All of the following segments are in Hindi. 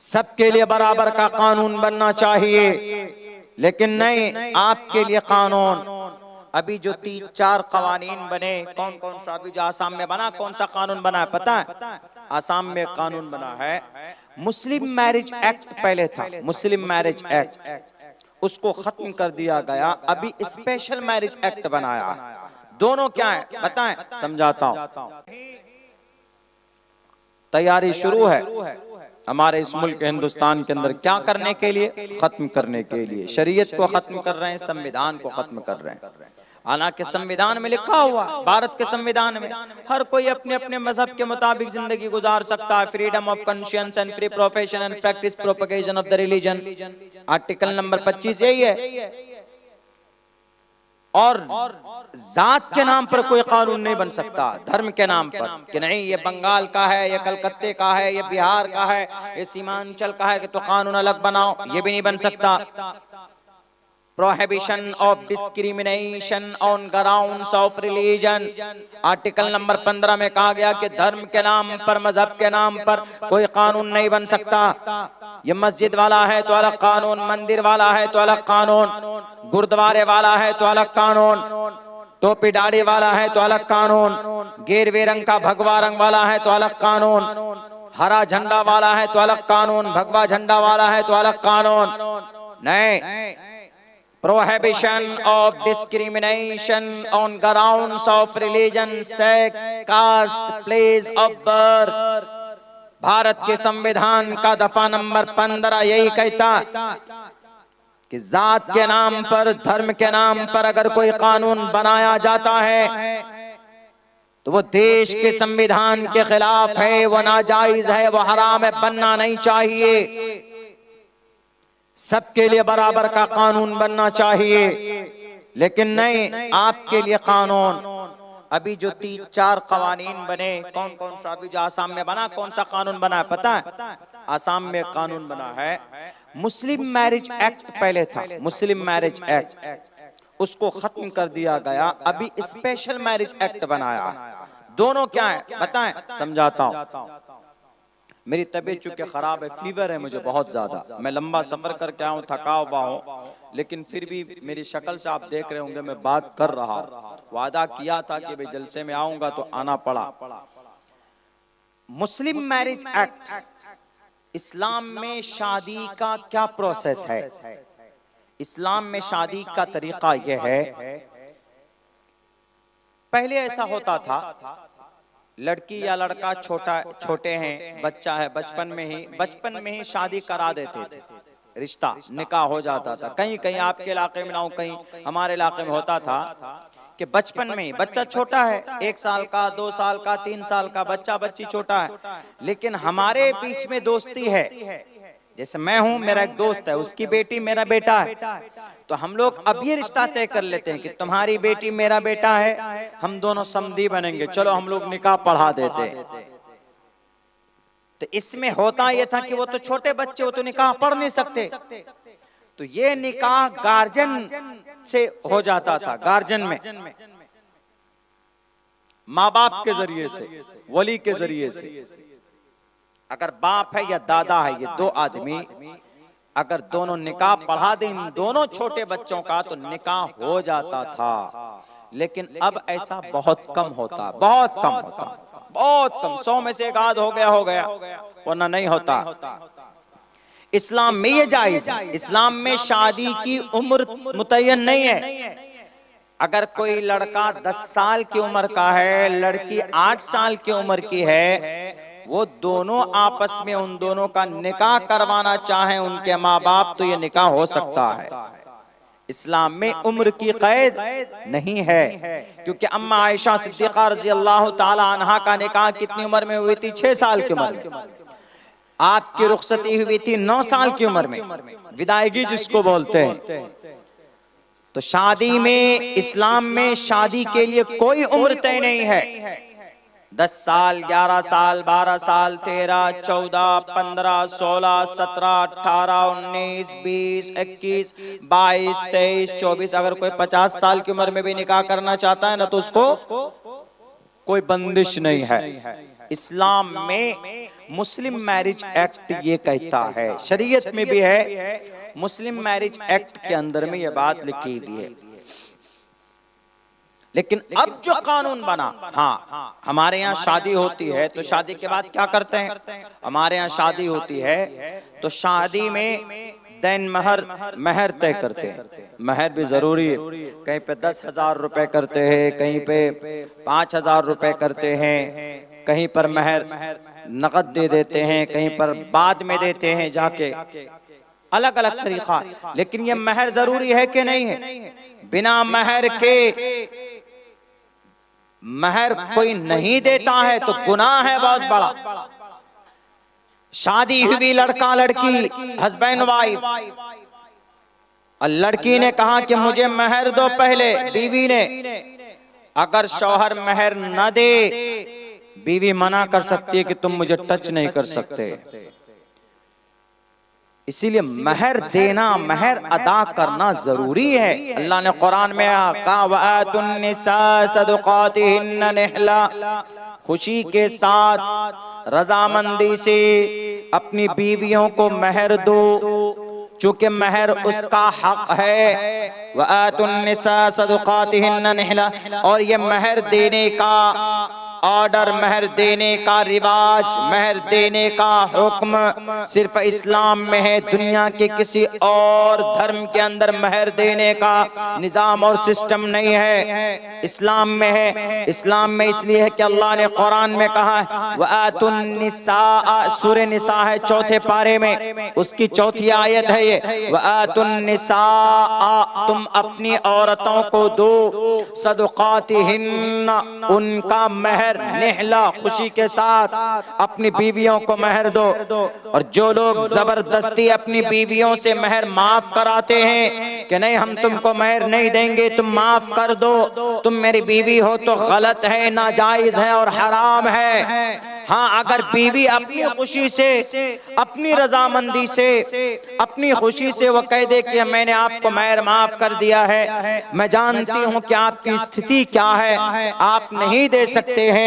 सबके लिए बराबर का कानून बनना चाहिए, लेकिन नहीं आपके लिए कानून। अभी जो 3-4 कवानीन बने, कौन कौन सा अभी जो आसाम में बना, कौन सा कानून बना है पता है? आसाम में कानून बना है, मुस्लिम मैरिज एक्ट पहले था, मुस्लिम मैरिज एक्ट, उसको खत्म कर दिया गया। अभी स्पेशल मैरिज एक्ट बनाया है। दोनों क्या है बताएं, समझाता हूं। तैयारी शुरू है हमारे इस मुल्क हिंदुस्तान के अंदर क्या करने के लिए? खत्म करने के लिए। शरीयत को खत्म कर रहे हैं, संविधान को खत्म कर रहे हैं। हालांकि संविधान में लिखा हुआ, भारत के संविधान में हर कोई अपने अपने मजहब के मुताबिक जिंदगी गुजार सकता है। Freedom of conscience and free profession and practice propagation of the religion, article number 25 यही है। और जात के नाम पर कोई कानून नहीं बन सकता, धर्म के नाम पर कि नहीं ये बंगाल का है, ये कलकत्ते का है, ये बिहार का है, ये सीमांचल का है कि तो कानून अलग बनाओ, ये भी नहीं बन सकता। Prohibition of discrimination on grounds of religion, article number 15 में कहा गया कि धर्म के नाम पर, मजहब के नाम पर कोई कानून नहीं बन सकता। ये मस्जिद वाला है तो अलग कानून, मंदिर वाला है तो अलग कानून, गुरुद्वारे वाला है तो अलग कानून, टोपी दाढ़ी वाला है तो अलग कानून, गेरवे रंग का भगवा रंग वाला है तो अलग कानून, हरा झंडा वाला है तो अलग कानून, भगवा झंडा वाला है तो अलग कानून। नहीं, prohibition of discrimination on grounds of religion, sex, caste, place of birth। Bharat के संविधान का दफा नंबर 15 यही कहता कि जात के नाम पर, धर्म के नाम पर अगर कोई कानून बनाया जाता है तो वो देश के संविधान के खिलाफ है, वो नाजायज है, वो हराम है, बनना नहीं चाहिए। सबके लिए बराबर का कानून बनना चाहिए, लेकिन नहीं आपके लिए कानून। अभी जो 3-4 कवानीन बने, कौन कौन सा अभी जो आसाम में बना, कौन सा कानून बना है पता है? आसाम में कानून बना है, मुस्लिम मैरिज एक्ट पहले था, मुस्लिम मैरिज एक्ट, उसको खत्म कर दिया गया। अभी स्पेशल मैरिज एक्ट बनाया है। दोनों क्या है बताएं, समझाता हूं। मेरी तबीयत चूंकि खराब है, फीवर है मुझे बहुत ज्यादा, मैं लंबा सफर करके आया हूँ, थका हुआ हूँ, लेकिन फिर भी मेरी शक्ल से आप देख रहे होंगे मैं बात कर रहा हूँ। वादा किया था कि भाई जलसे में आऊंगा तो आना पड़ा। मुस्लिम मैरिज एक्ट, इस्लाम में शादी का क्या प्रोसेस है? इस्लाम में शादी का तरीका यह है, पहले ऐसा होता था लड़की या लड़का छोटे हैं, बच्चा है, बचपन में ही शादी करा देते थे, रिश्ता निकाह हो जाता था। कहीं कहीं आपके इलाके में ना हो, कहीं हमारे इलाके में होता था कि बचपन में ही, बच्चा छोटा है, 1 साल का, 2 साल का, 3 साल का बच्चा, बच्ची छोटा है, लेकिन हमारे बीच में दोस्ती है। जैसे मैं हूं, मेरा एक दोस्त है, उसकी बेटी मेरा बेटा है, तो हम लोग अब ये रिश्ता तय कर लेते हैं कि तुम्हारी बेटी मेरा बेटा है, हम दोनों समधी बनेंगे, चलो हम लोग निकाह पढ़ा देते हैं। तो इसमें होता यह था कि वो तो छोटे बच्चे, वो तो निकाह पढ़ नहीं सकते, तो ये निकाह गार्जियन से हो जाता था, गार्जियन में, माँ बाप के जरिए से, वली के जरिए से। अगर बाप है या दादा है, ये 2 आदमी अगर दोनों निकाह पढ़ा दें दोनों छोटे बच्चों का, तो निकाह हो जाता था। लेकिन अब ऐसा बहुत कम होता, बहुत कम होता, बहुत कम, 100 में से 1 आध हो गया, वरना नहीं होता। इस्लाम में ये जायज है, इस्लाम में शादी की उम्र मुतय्यन नहीं है। अगर कोई लड़का 10 साल की उम्र का है, लड़की 8 साल की उम्र की है, वो दोनों आपस में उन दोनों का निकाह करवाना चाहें उनके माँ बाप, तो ये निकाह हो सकता है। इस्लाम में उम्र की कैद नहीं है, क्योंकि अम्मा आयशा सिद्दीक़ा रज़ी अल्लाह ताला अन्हा का निकाह कितनी उम्र में हुई थी? 6 साल की उम्र में। आपकी रुखसती हुई थी 9 साल की उम्र में, विदायगी जिसको बोलते हैं। तो शादी में, इस्लाम में शादी के लिए कोई उम्र तय नहीं है। 10 साल, 11 साल, 12 साल, 13, 14, 15, 16, 17, 18, 19, 20, 21, 22, 23, 24, अगर कोई 50 साल की उम्र में भी निकाह करना चाहता है ना, तो उसको कोई बंदिश नहीं है। इस्लाम में मुस्लिम मैरिज एक्ट ये कहता है, शरीयत में भी है, मुस्लिम मैरिज एक्ट के अंदर में ये बात लिखी हुई है। लेकिन अब जो कानून बना, हाँ हमारे यहाँ शादी होती है तो शादी के बाद क्या करते हैं, हमारे यहाँ शादी होती है तो शादी में दैन महर तय करते हैं। महर भी जरूरी है, कहीं पे 10,000 रुपए करते हैं, कहीं पे 5,000 रुपए करते हैं, कहीं पर महर नकद दे देते हैं, कहीं पर बाद में देते हैं जाके, अलग अलग तरीका। लेकिन ये महर जरूरी है कि नहीं है? बिना महर के महर कोई नहीं देता है तो गुनाह है बहुत बड़ा। शादी हुई लड़का लड़की, हस्बैंड वाइफ, और लड़की ने कहा कि मुझे महर दो पहले, बीवी ने, अगर शौहर महर न दे, बीवी मना कर सकती है कि तुम मुझे टच नहीं कर सकते। इसीलिए महर देना, महर अदा करना जरूरी है। अल्लाह ने कुरान में कहा वआतुन निसा सदक़ातिहिन्न निहला, खुशी के साथ रजामंदी से अपनी बीवियों को महर दो, चूंकि महर उसका हक है। वआतुन निसा सदक़ातिहिन्न निहला, और ये महर देने का ऑर्डर, महर देने का रिवाज, महर देने का हुक्म सिर्फ इस्लाम में है। दुनिया के किसी और धर्म के अंदर महर देने का निजाम और सिस्टम नहीं है, इस्लाम में है। इस्लाम में इसलिए है कि अल्लाह ने कुरान में कहा है वआतुन निसा, सूरह निसा है 4 पारे में, उसकी 4थी आयत है ये, वआतुन निसा, तुम अपनी औरतों को दो, सदक़ातिहिन्न, उनका महर, निहला, खुशी के साथ अपनी बीवियों को महर दो। और जो लोग जबरदस्ती अपनी बीवियों से महर माफ कराते हैं कि नहीं हम तुमको महर नहीं देंगे, तुम माफ कर दो, तुम मेरी बीवी हो, तो गलत है, नाजायज है और हराम है। हाँ, अगर बीवी अपनी खुशी से, अपनी रजामंदी से, अपनी खुशी से वो कह दे कि मैंने आपको महर माफ कर दिया है, मैं जानती हूँ कि आपकी स्थिति क्या है, आप नहीं दे सकते हैं,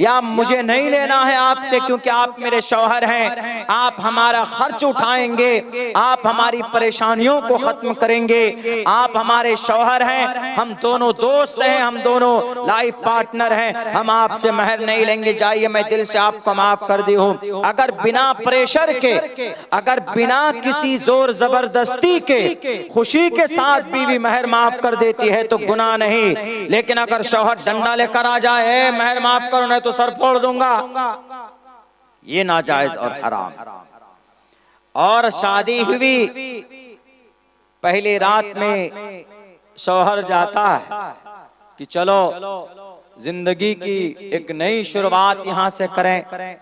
या मुझे नहीं लेना है आपसे क्योंकि आप मेरे शौहर हैं, आप हमारा खर्च उठाएंगे, आप हमारी परेशानियों को खत्म करेंगे, आप हमारे शौहर हैं, हम दोनों दोस्त हैं, हम दोनों लाइफ पार्टनर हैं, हम आपसे महर नहीं लेंगे, जाइए मैं दिल से आपको माफ कर दी हूँ। अगर बिना प्रेशर के, अगर बिना किसी जोर जबरदस्ती के, खुशी के साथ बीवी महर माफ कर देती है तो गुनाह नहीं। लेकिन अगर शौहर डंडा लेकर आ जाए महर माफ करो नहीं तो सर फोड़ दूंगा, ये नाजायज और हराम। और शादी हुई, पहली रात में शौहर जाता है कि चलो जिंदगी की एक नई शुरुआत यहां से करें।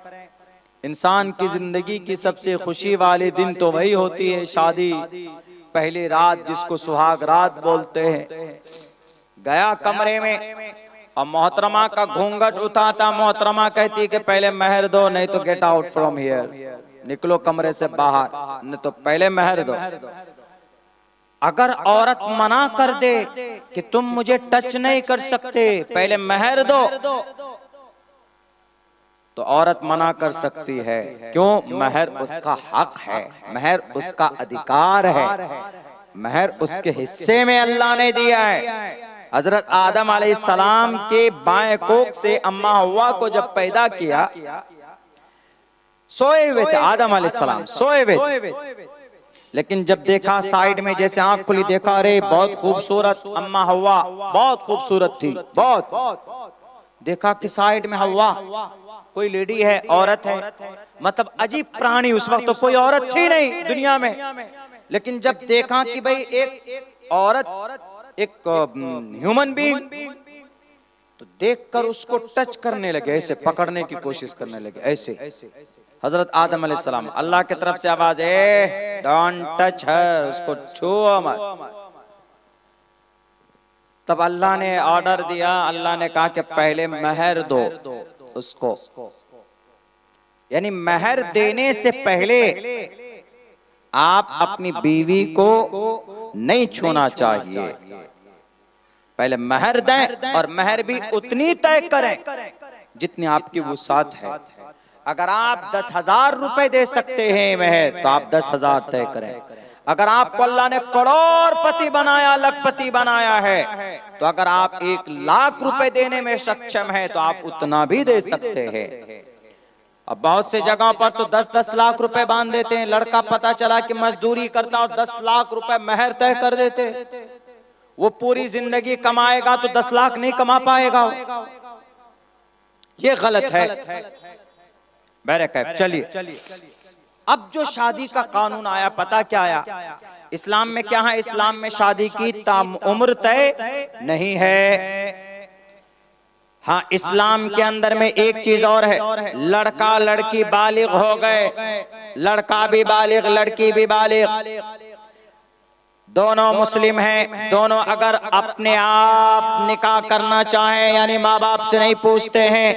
इंसान की जिंदगी की सबसे खुशी वाले दिन तो वही होती है शादी, पहली रात, जिसको सुहाग रात बोलते हैं। गया कमरे में और मोहतरमा का घूंघट उठाता, मोहतरमा कहती कि पहले महर दो नहीं तो गेट आउट फ्रॉम हियर, निकलो कमरे से बाहर, नहीं तो पहले महर दो। अगर औरत मना कर दे कि तुम मुझे टच नहीं कर सकते, पहले महर दो, तो औरत मना कर सकती है। क्यों? महर उसका हक है, महर उसका अधिकार है, महर उसके हिस्से में अल्लाह ने दिया है। हजरत आदम अलैहिस्सलाम के बाएं कोख से अम्मा हव्वा को जब पैदा किया, सोए हुए थे आदम अलैहिस्सलाम, सोए हुए थे, लेकिन जब देखा साइड में, जैसे आंख खुली, देखा अरे बहुत खूबसूरत अम्मा हव्वा, बहुत खूबसूरत थी, बहुत। देखा कि साइड में हव्वा, कोई लेडी है, औरत है, मतलब अजीब प्राणी, उस वक्त तो कोई औरत थी नहीं दुनिया में। लेकिन जब देखा कि भाई एक औरत, एक ह्यूमन बीइंग, तो देखकर उसको टच करने लगे, ऐसे पकड़ने की कोशिश करने लगे, ऐसे। हजरत आदम अलैहिस्सलाम, अल्लाह की तरफ से आवाज है डोंट टच हर, उसको छुओ मत। तब अल्लाह ने ऑर्डर दिया, अल्लाह ने कहा कि पहले महर दो उसको, यानी महर देने से पहले आप अपनी बीवी को नहीं छूना चाहिए। पहले महर दें और महर भी उतनी तय करें जितनी आपकी वुसात है। अगर आप 10,000 रुपए दे सकते हैं महर तो आप 10,000 तय करें। अगर आपको अल्लाह ने करोड़पति बनाया, लखपति बनाया है, तो अगर आप 1 लाख रुपए देने में सक्षम है तो आप उतना भी दे सकते हैं। अब बहुत से जगहों पर तो 10-10 लाख रुपए बांध देते हैं। लड़का पता चला कि मजदूरी करता और 10 लाख रुपए महर तय कर देते। वो पूरी जिंदगी कमाएगा तो 10 लाख नहीं कमा पाएगा। ये गलत है। बहरकैफ चलिए, अब जो शादी का कानून आया, पता क्या आया इस्लाम में? क्या है इस्लाम में? शादी की उम्र तय नहीं है। हाँ, इस्लाम के अंदर में एक चीज और है, लड़का लड़की बालिग हो गए, लड़का भी बालिग लड़की भी बालिग, दोनों मुस्लिम हैं, दोनों अगर अपने आप निकाह करना चाहें, यानी माँ बाप से नहीं पूछते हैं,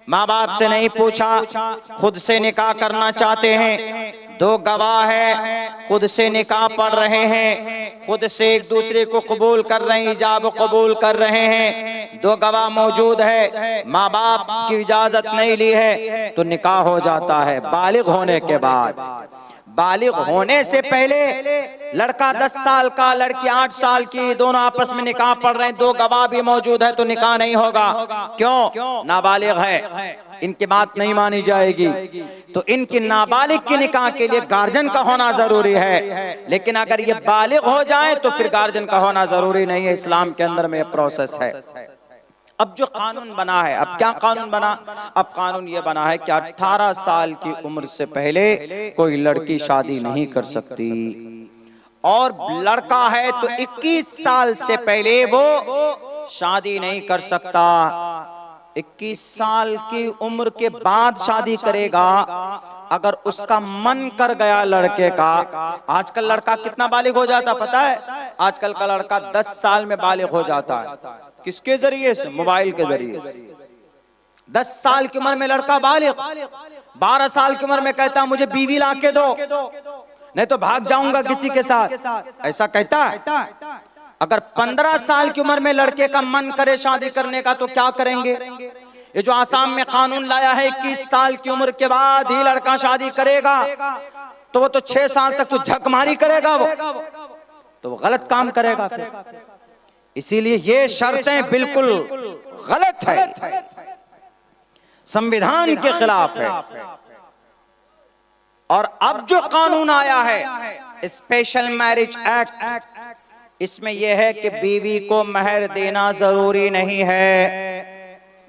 माँ बाप से नहीं पूछा, खुद से निकाह करना चाहते हैं, 2 गवाह हैं, खुद से निकाह पढ़ रहे हैं, खुद से एक दूसरे को कबूल कर रहे हैं, इजाब कबूल कर रहे हैं, 2 गवाह मौजूद है, माँ बाप की इजाजत नहीं ली है तो निकाह हो जाता है। बालिग होने के बाद, बालिग होने से पहले लड़का 10 साल का, लड़की 8 साल की, दोनों आपस में निकाह पढ़ रहे हैं, 2 गवाह भी मौजूद है तो निकाह नहीं होगा। क्यों? नाबालिग है, इनकी बात नहीं मानी जाएगी। तो इनकी नाबालिग के निकाह के लिए गार्जियन का होना जरूरी है, लेकिन अगर ये बालिग हो जाए तो फिर गार्जियन का होना जरूरी नहीं है। इस्लाम के अंदर में ये प्रोसेस है। अब जो कानून बना है, अब क्या कानून बना? अब कानून ये बना है कि 18 साल की उम्र से पहले कोई लड़की शादी नहीं कर सकती, और लड़का है तो 21 साल से पहले वो शादी नहीं कर सकता। 21 साल की उम्र के बाद शादी करेगा अगर उसका मन कर गया लड़के का। आजकल लड़का कितना बालिग हो जाता पता है? आजकल का लड़का 10 साल में बालिग हो जाता है। किसके जरिए से? मोबाइल के जरिए से। 10 साल की उम्र में लड़का बालिग, 12 साल की उम्र में कहता मुझे बीवी ला के दो, नहीं तो भाग जाऊंगा किसी के साथ, ऐसा कहता है। अगर 15 साल की उम्र में लड़के का मन करे शादी करने का तो क्या करेंगे? ये जो आसाम में कानून लाया है 21 साल की उम्र के बाद ही लड़का शादी करेगा, तो वो तो 6 साल तक तो झकमारी करेगा, वो तो वो गलत काम करेगा फिर। इसीलिए ये शर्तें बिल्कुल गलत है, संविधान के खिलाफ है। और अब जो कानून आया है स्पेशल मैरिज एक्ट, इसमें यह है कि बीवी को महर देना जरूरी नहीं है,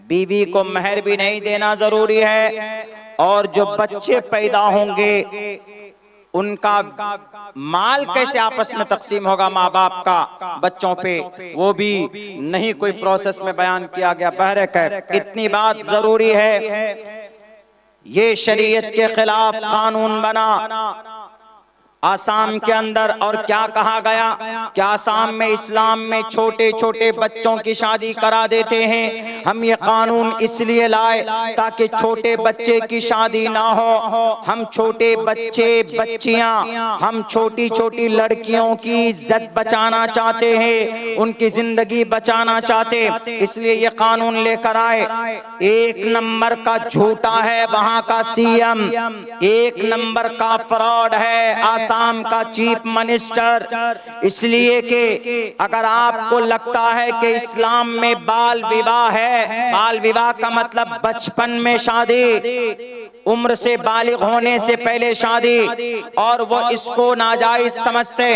बीवी को महर भी नहीं देना जरूरी है, और जो बच्चे पैदा होंगे उनका माल कैसे आपस में तकसीम होगा माँ बाप का बच्चों पे, वो भी नहीं कोई प्रोसेस में बयान किया गया। बहरकैफ इतनी बात जरूरी है, ये शरीयत के खिलाफ कानून बना आसाम के अंदर। और क्या कहा गया कि आसाम में इस्लाम में छोटे छोटे बच्चों की शादी करा देते हैं। हम ये कानून इसलिए लाए ताकि छोटे बच्चे की शादी ना हो। हम छोटे बच्चे बच्चियां, हम छोटी छोटी लड़कियों की इज्जत बचाना चाहते हैं, उनकी जिंदगी बचाना चाहते, इसलिए ये कानून लेकर आए। 1 नंबर का झूठा है वहां का सीएम, 1 नंबर का फ्रॉड है आसाम का चीफ मिनिस्टर। इसलिए कि अगर आपको लगता है कि इस्लाम में बाल विवाह है, बाल विवाह का मतलब बचपन में शादी, उम्र से बालिग होने से पहले शादी, और वो इसको नाजायज समझते,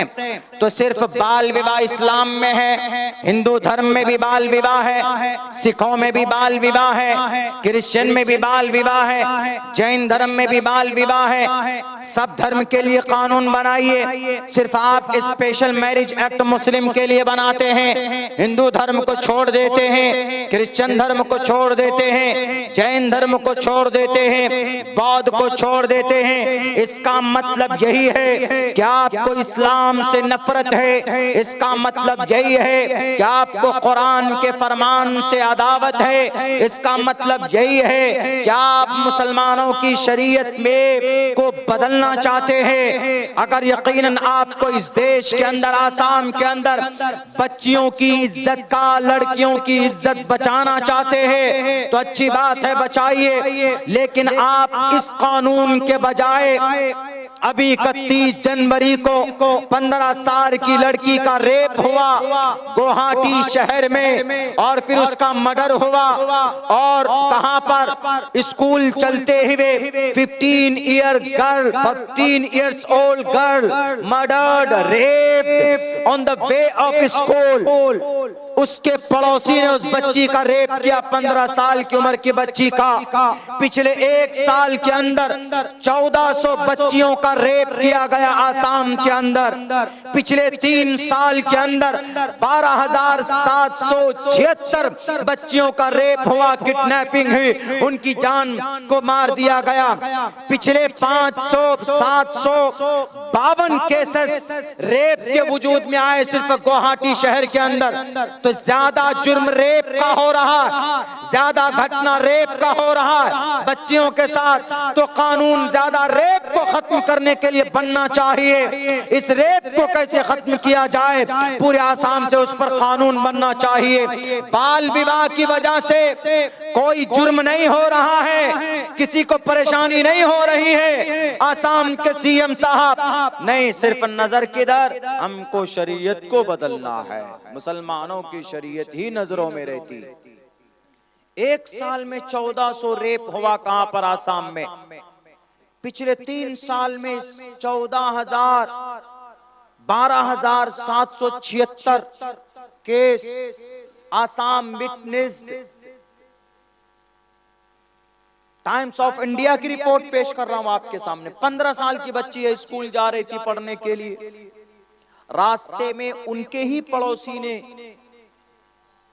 तो सिर्फ बाल विवाह इस्लाम में है। हिंदू धर्म में भी बाल विवाह है, सिखों में भी बाल विवाह है, क्रिश्चियन में भी बाल विवाह है, जैन धर्म में भी बाल विवाह है। सब धर्म के लिए कानून बनाइए, सिर्फ आप स्पेशल मैरिज एक्ट मुस्लिम के लिए बनाते हैं, हिंदू धर्म को छोड़ देते हैं, क्रिश्चियन धर्म को छोड़ देते हैं, जैन धर्म को छोड़ देते हैं। बौद्ध को छोड़ देते हैं। इसका मतलब यही है कि आपको इस्लाम से नफरत है। इसका मतलब यही है कि आपको कुरान के फरमान से अदावत है। इसका मतलब यही है कि आप मुसलमानों की शरीयत में को बदलना चाहते हैं। अगर यकीनन आपको इस देश के अंदर, आसाम के अंदर बच्चियों की इज्जत का, लड़कियों की इज्जत बचाना चाहते हैं तो अच्छी बात है, बचाइए। लेकिन आप इस कानून के बजाय अभी 31 जनवरी को 15 साल की लड़की का रेप हुआ गुवाहाटी शहर में, और फिर उसका मर्डर हुआ। और कहां पर? स्कूल चलते हुए 15 years old girl murdered, raped on the way of school। उसके पड़ोसी ने उस बच्ची का रेप किया, 15 साल की उम्र की बच्ची का। पिछले 1 साल के अंदर 1400 बच्चियों का रेप किया गया आसाम के अंदर। पिछले 3 साल के अंदर 12,776 बच्चियों का रेप हुआ, किडनैपिंग हुई, उनकी जान को मार दिया गया। पिछले 752 केसेस रेप के वजूद में आए सिर्फ गुवाहाटी शहर के अंदर। तो ज्यादा जुर्म रेप का हो रहा है, ज्यादा घटना रेप का हो रहा है बच्चियों के साथ। तो कानून ज्यादा रेप को खत्म करने के लिए बनना चाहिए। इस रेप को कैसे खत्म किया जाए, पूरे आसाम से उस पर कानून बनना चाहिए। बाल विवाह की वजह से कोई जुर्म नहीं हो रहा है, किसी को परेशानी नहीं हो रही है। आसाम के सीएम साहब, नहीं सिर्फ नजर किधर, हमको शरीयत को बदलना है। मुसलमानों की शरीयत ही नजरों में रहती। 1 साल में 1400 रेप हुआ कहां पर? आसाम में। पिछले 3 साल में 12,776 case Assam witnessed. Times of India की रिपोर्ट पेश कर रहा हूं आपके सामने। 15 साल की बच्ची है, स्कूल जा रही थी पढ़ने के लिए। रास्ते में उनके ही पड़ोसी ने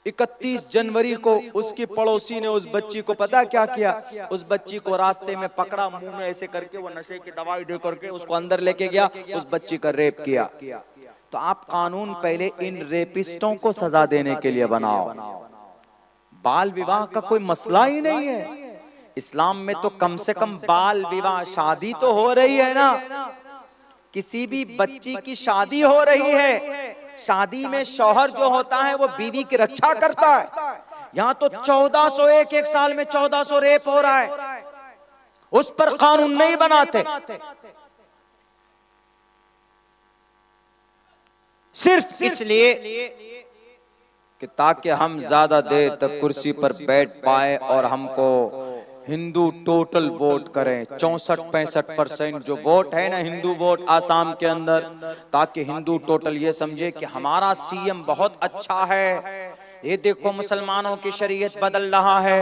31 जनवरी को उसकी पड़ोसी ने उस बच्ची को पता क्या किया? उस बच्ची को रास्ते में पकड़ा, मुंह में ऐसे करके वो नशे की दवाई दे करके उसको अंदर लेके गया, उस बच्ची का रेप किया। तो आप कानून पहले इन रेपिस्टों को सजा देने के लिए बनाओ। बाल विवाह का कोई मसला ही नहीं है इस्लाम में। तो कम से कम बाल विवाह, शादी तो हो रही है ना, किसी भी बच्ची की शादी हो रही है। शादी में शौहर जो होता है वो बीवी की रक्षा करता है। यहाँ तो 1400 एक साल में 1400 रेप हो रहा है, उस पर कानून नहीं बनाते। सिर्फ इसलिए कि ताकि हम ज्यादा देर तक कुर्सी पर बैठ पाए और हमको हिंदू टोटल वोट करें। 64-65% जो वोट है ना हिंदू वोट आसाम के अंदर, ताकि हिंदू टोटल ये समझे कि हमारा सीएम बहुत अच्छा है। ये देखो मुसलमानों की शरीयत बदल रहा है,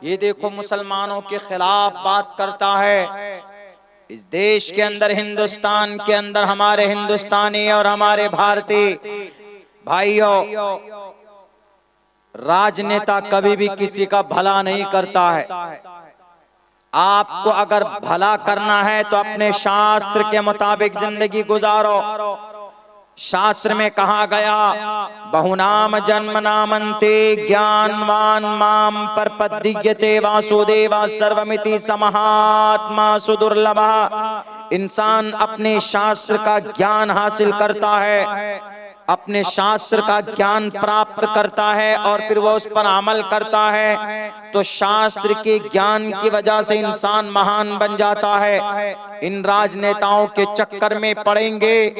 ये देखो मुसलमानों के खिलाफ बात करता है। इस देश के अंदर, हिंदुस्तान के अंदर हमारे हिंदुस्तानी और हमारे भारतीय भाइयों, राजनेता कभी भी किसी का भला नहीं करता है। आपको अगर भला करना है तो अपने शास्त्र के मुताबिक जिंदगी गुजारो। शास्त्र में कहा गया, बहुनाम जन्म नामन्ते ज्ञानवान माम परपद्यते वासुदेवा सर्वमिति समहात्मा सुदुर्लभा। इंसान अपने शास्त्र का ज्ञान हासिल करता है, अपने शास्त्र का ज्ञान प्राप्त करता है और फिर वो उस पर अमल करता है। तो शास्त्र के ज्ञान की वजह से इंसान महान बन जाता है। इन राजनेताओं के चक्कर में पड़ेंगे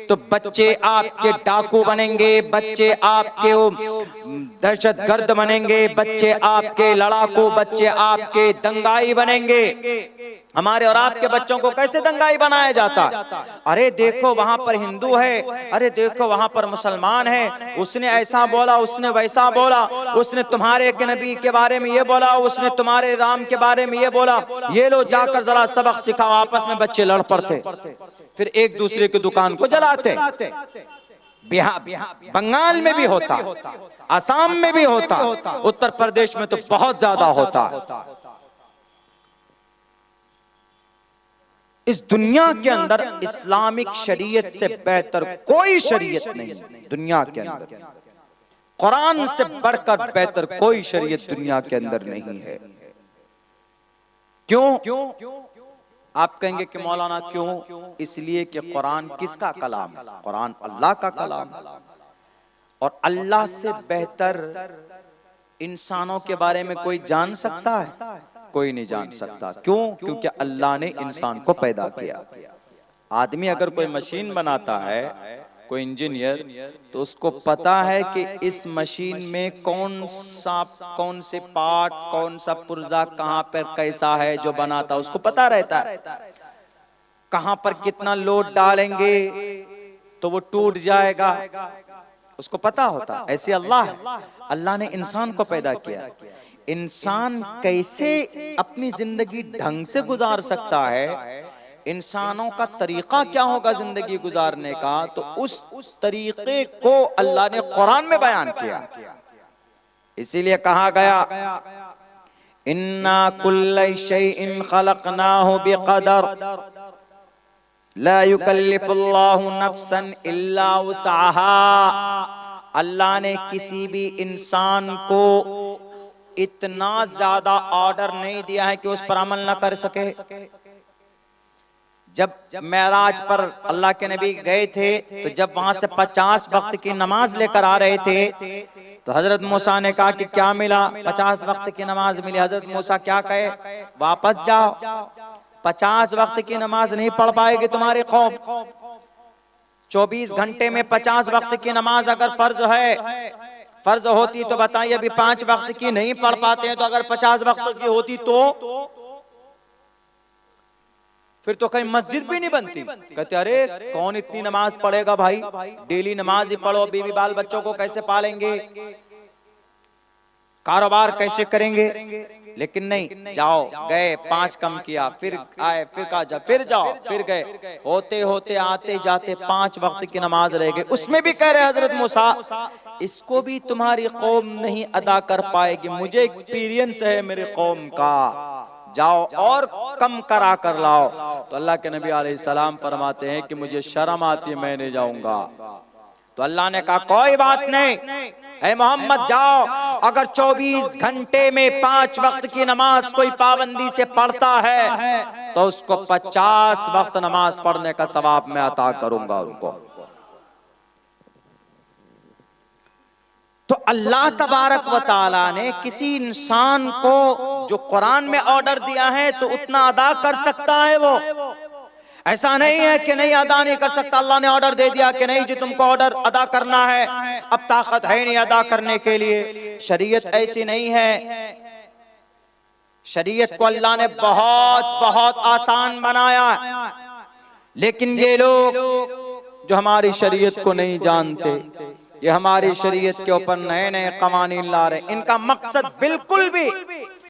तो बच्चे आपके डाकू बनेंगे, बच्चे आपके दहशतगर्द बनेंगे, बच्चे आपके लड़ाकू, बच्चे आपके दंगाई बनेंगे। हमारे और आपके बच्चों को कैसे दंगाई बनाया जाता? अरे देखो वहां पर हिंदू है, अरे देखो वहां पर मुसलमान है, उसने ऐसा बोला, उसने वैसा बोला, उसने तुम्हारे के नबी के बारे में ये बोला, उसने तुम्हारे राम के बारे में ये बोला। ये लो जाकर जरा सबक सिखाओ। आपस में बच्चे लड़ पड़ते, फिर एक दूसरे की दुकान को जलाते। बिहार, बंगाल में भी होता, असम में भी होता, उत्तर प्रदेश में तो बहुत ज्यादा होता। इस दुनिया के अंदर इस्लामिक शरीयत से बेहतर कोई शरीयत नहीं दुनिया के अंदर, कुरान से बढ़कर बेहतर कोई शरीयत दुनिया के अंदर नहीं है। क्यों? आप कहेंगे कि मौलाना क्यों? इसलिए कि कुरान किसका कलाम है? कुरान अल्लाह का कलाम है, और अल्लाह से बेहतर इंसानों के बारे में कोई जान सकता है? कोई नहीं जान सकता। क्यों? क्योंकि अल्लाह ने इंसान को पैदा किया। आदमी अगर कोई मशीन बनाता है, कोई इंजीनियर, तो उसको पता है कि इस मशीन में कौन से पार्ट, कौन सा पुर्जा कहां पर कैसा है, जो बनाता है उसको पता रहता है। कहां पर कितना लोड डालेंगे तो वो टूट जाएगा, उसको पता होता। ऐसे अल्लाह ने इंसान को पैदा किया। इंसान कैसे अपनी जिंदगी ढंग से गुजार सकता है, इंसानों का तरीका क्या होगा जिंदगी गुजारने का, तो उस तरीके को अल्लाह ने कुरान में बयान किया। इसीलिए कहा गया, इन्ना कुल्ल शैइन खलकनाहु बिक़दर ला युकल्लिफुल्लाहु नफ्सन इल्ला वुसअहा। अल्लाह ने किसी भी इंसान को इतना ज्यादा ऑर्डर नहीं दिया है कि उस पर अमल ना कर सके। जब मेराज पर अल्लाह के नबी गए थे, तो जब वहां से 50 वक्त की नमाज लेकर आ रहे थे, तो हजरत मूसा ने कहा कि क्या मिला? 50 वक्त की नमाज मिली। हजरत मूसा क्या कहे? वापस जाओ, 50 वक्त की नमाज नहीं पढ़ पाएगी तुम्हारी कौम। 24 घंटे में 50 वक्त की नमाज अगर फर्ज होती तो बताइए, अभी 5 वक्त की नहीं पढ़ पाते हैं, तो अगर 50 वक्त की होती तो फिर तो कहीं मस्जिद भी नहीं बनती। कहते अरे कौन इतनी नमाज पढ़ेगा भाई, डेली नमाज ही पढ़ो, बीवी बाल बच्चों को कैसे पालेंगे, कारोबार कैसे करेंगे। लेकिन नहीं, जाओ, गए, 5 कम किया, फिर आए, फिर कहा जा, फिर जाओ, फिर गए, होते होते आते जाते 5 वक्त की नमाज रह गई। उसमें भी कह रहे हजरत मूसा, इसको भी तुम्हारी कौम नहीं अदा कर पाएगी, मुझे एक्सपीरियंस है मेरे कौम का, जाओ और कम करा कर लाओ। तो अल्लाह के नबी अलैहिस्सलाम फरमाते हैं कि मुझे शर्म आती है, मैं नहीं जाऊंगा। तो अल्लाह ने कहा कोई बात नहीं, ऐ मोहम्मद जाओ, अगर 24 घंटे में 5 वक्त की नमाज कोई पाबंदी से पढ़ता है तो उसको 50 वक्त नमाज पढ़ने का सवाब मैं अता करूंगा उनको। तो अल्लाह तबारक व तआला ने किसी इंसान को जो कुरान में ऑर्डर दिया है तो उतना अदा कर सकता है वो। ऐसा नहीं है कि नहीं अदा नहीं कर सकता। अल्लाह ने ऑर्डर दे दिया कि नहीं जी तुमको ऑर्डर अदा करना है, अब ताकत है नहीं अदा करने के लिए। शरीयत ऐसी नहीं है। शरीयत को अल्लाह ने बहुत बहुत आसान बनाया, लेकिन ये लोग जो हमारी शरीयत को नहीं जानते, ये हमारी शरीयत के ऊपर नए नए कवानीन ला रहे, इनका मकसद बिल्कुल भी